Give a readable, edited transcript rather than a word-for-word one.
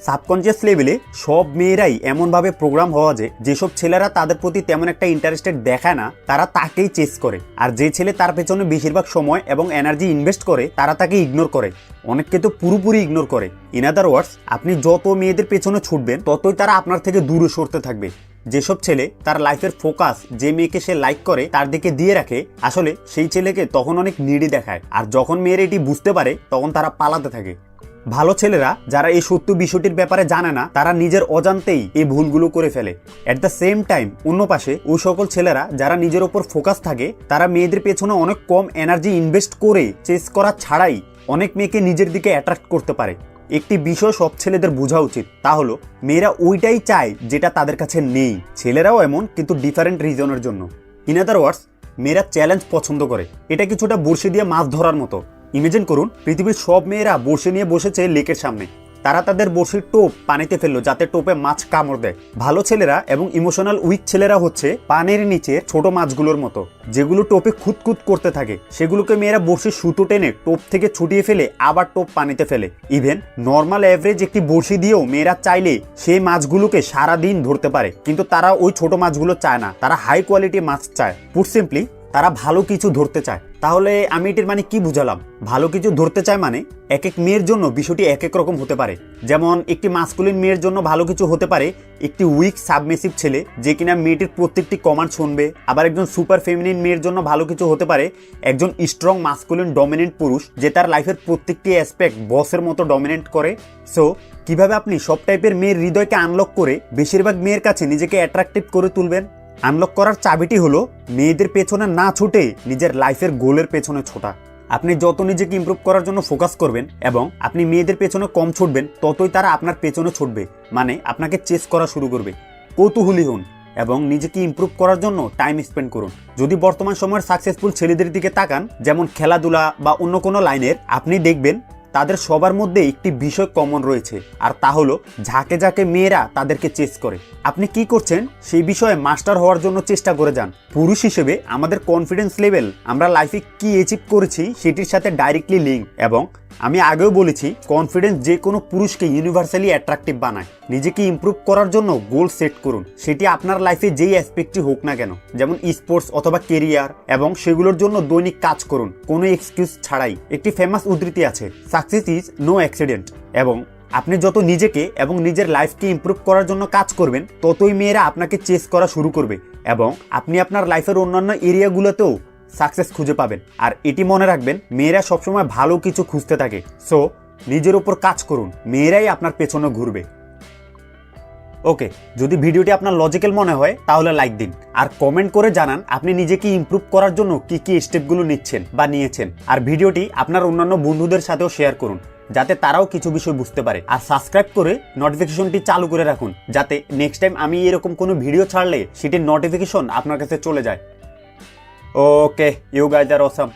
Subconscious লেভেলে সব মেয়েরাই এমনভাবে প্রোগ্রাম হওয়া যে যেসব ছেলেরা তাদের প্রতি তেমন একটা ইন্টারেস্টেড দেখায় না তারা তাকেই চেস করে, আর যে ছেলে তার পেছনে বেশিরভাগ সময় এবং এনার্জি ইনভেস্ট করে তারা তাকে ইগনোর করে, অনেককে তো পুরোপুরি ইগনোর করে। ইন আদার ওয়ার্ডস, আপনি যত মেয়েদের পেছনে ছুটবেন ততই তারা আপনার থেকে দূরে সরতে থাকবে। যেসব ছেলে তার লাইফের ফোকাস যে মেয়েকে সে লাইক করে তার দিকে দিয়ে রাখে, আসলে সেই ছেলেকে তখন অনেক নিডি দেখায়, আর যখন মেয়েরা এটি বুঝতে পারে তখন তারা পালাতে থাকে। ভালো ছেলেরা যারা এই সত্য বিষয়টির ব্যাপারে জানে না তারা নিজের অজান্তেই এই ভুলগুলো করে ফেলে। অ্যাট দ্য সেম টাইম অন্য পাশে ওই সকল ছেলেরা যারা নিজের ওপর ফোকাস থাকে তারা মেয়েদের পেছনে অনেক কম এনার্জি ইনভেস্ট করে চেস করা ছাড়াই অনেক মেয়েকে নিজের দিকে অ্যাট্রাক্ট করতে পারে। একটি বিষয় সব ছেলেদের বোঝা উচিত, তা হলো মেয়েরা ওইটাই চায় যেটা তাদের কাছে নেই। ছেলেরাও এমন, কিন্তু ডিফারেন্ট রিজনের জন্য। ইন আদার ওয়ার্ডস, মেয়েরা চ্যালেঞ্জ পছন্দ করে। এটা কিছুটা বড়শি দিয়ে মাছ ধরার মতো। ইমেজিন করুন পৃথিবীর সব মেয়েরা বড়শি নিয়ে বসেছে লেকের সামনে। তারা তাদের বড়শির টোপ পানিতে ফেললো যাতে টোপে মাছ কামড় দেয়। ভালো ছেলেরা এবং ইমোশনাল উইক ছেলেরা হচ্ছে পানির নিচে ছোট মাছগুলোর মতো, যেগুলো টোপে খুঁতখুত করতে থাকে। সেগুলোকে মেয়েরা বড়শির সুতো টেনে টোপ থেকে ছুটিয়ে ফেলে আবার টোপ পানিতে ফেলে। ইভেন নর্মাল অ্যাভারেজ একটি বড়শি দিয়েও মেয়েরা চাইলে সেই মাছগুলোকে সারাদিন ধরতে পারে, কিন্তু তারা ওই ছোট মাছগুলো চায় না, তারা হাই কোয়ালিটি মাছ চায়। পুট সিম্পলি, তারা ভালো কিছু ধরতে চায়। তাহলে আমি এটির মানে কি বুঝালাম? ভালো কিছু ধরতে চায় মানে এক এক মেয়ের জন্য বিষয়টি এক এক রকম হতে পারে। যেমন একটি মাস্কুলিন মেয়ের জন্য ভালো কিছু হতে পারে একটি উইক সাবমিসিভ ছেলে যে কিনা মেয়েটির প্রত্যেকটি কমান্ড শুনবে। আবার একজন সুপার ফেমিনিন মেয়ের জন্য ভালো কিছু হতে পারে একজন স্ট্রং মাস্কুলিন ডমিনেন্ট পুরুষ যে তার লাইফের প্রত্যেকটি অ্যাসপেক্ট বসের মতো ডমিনেন্ট করে। সো কিভাবে আপনি সব টাইপের মেয়ের হৃদয়কে আনলক করে বেশিরভাগ মেয়ের কাছে নিজেকে অ্যাট্রাকটিভ করে তুলবেন? আনলক করার চাবিটি হলো মেয়েদের পেছনে না ছুটে নিজের লাইফের গোলের পেছনে ছোটা। আপনি যত নিজেকে ইমপ্রুভ করার জন্য ফোকাস করবেন এবং আপনি মেয়েদের পেছনে কম ছুটবেন ততই তারা আপনার পেছনে ছুটবে, মানে আপনাকে চেস করা শুরু করবে। কৌতূহলী হন এবং নিজেকে ইমপ্রুভ করার জন্য টাইম স্পেন্ড করুন। যদি বর্তমান সময়ের সাকসেসফুল ছেলেদের দিকে তাকান, যেমন খেলাধুলা বা অন্য কোনো লাইনের, আপনি দেখবেন তাদের সবার মধ্যে একটি বিষয় কমন রয়েছে, আর তা হলো ঝাঁকে ঝাঁকে মেয়েরা তাদেরকে চেস করে। আপনি কি করছেন সেই বিষয়ে মাস্টার হওয়ার জন্য চেষ্টা করে যান। পুরুষ হিসেবে আমাদের কনফিডেন্স লেভেল আমরা লাইফে কি অ্যাচিভ করেছি সেটির সাথে ডাইরেক্টলি লিঙ্ক, এবং আমি আগেও বলেছি কনফিডেন্স যে কোনো পুরুষকে ইউনিভার্সালি অ্যাট্রাকটিভ বানায়। নিজেকে ইমপ্রুভ করার জন্য গোল সেট করুন, সেটি আপনার লাইফে যেই অ্যাসপেক্টই হোক না কেন, যেমন স্পোর্টস অথবা কেরিয়ার, এবং সেগুলোর জন্য দৈনিক কাজ করুন কোনো এক্সকিউজ ছাড়াই। একটি ফেমাস উদ্ধৃতি আছে, সাকসেস ইজ নো অ্যাক্সিডেন্ট। এবং আপনি যত নিজেকে এবং নিজের লাইফকে ইমপ্রুভ করার জন্য কাজ করবেন ততই মেয়েরা আপনাকে চেস করা শুরু করবে, এবং আপনি আপনার লাইফের অন্যান্য এরিয়াগুলোতেও সাকসেস খুঁজে পাবেন। আর এটি মনে রাখবেন, মেয়েরা সবসময় ভালো কিছু খুঁজতে থাকে। সো নিজের উপর কাজ করুন, মেয়েরাই আপনার পেছনে ঘুরবে। ওকে, যদি ভিডিওটি আপনার লজিক্যাল মনে হয় তাহলে লাইক দিন, আর কমেন্ট করে জানান আপনি নিজেকে ইমপ্রুভ করার জন্য কি কি স্টেপগুলো নিচ্ছেন বা নিয়েছেন। আর ভিডিওটি আপনার অন্যান্য বন্ধুদের সাথেও শেয়ার করুন যাতে তারাও কিছু বিষয় বুঝতে পারে। আর সাবস্ক্রাইব করে নোটিফিকেশনটি চালু করে রাখুন যাতে নেক্সট টাইম আমি এরকম কোনো ভিডিও ছাড়লে সেটির নোটিফিকেশন আপনার কাছে চলে যায়। ওকে, ইউ গাইজ আর অসাম।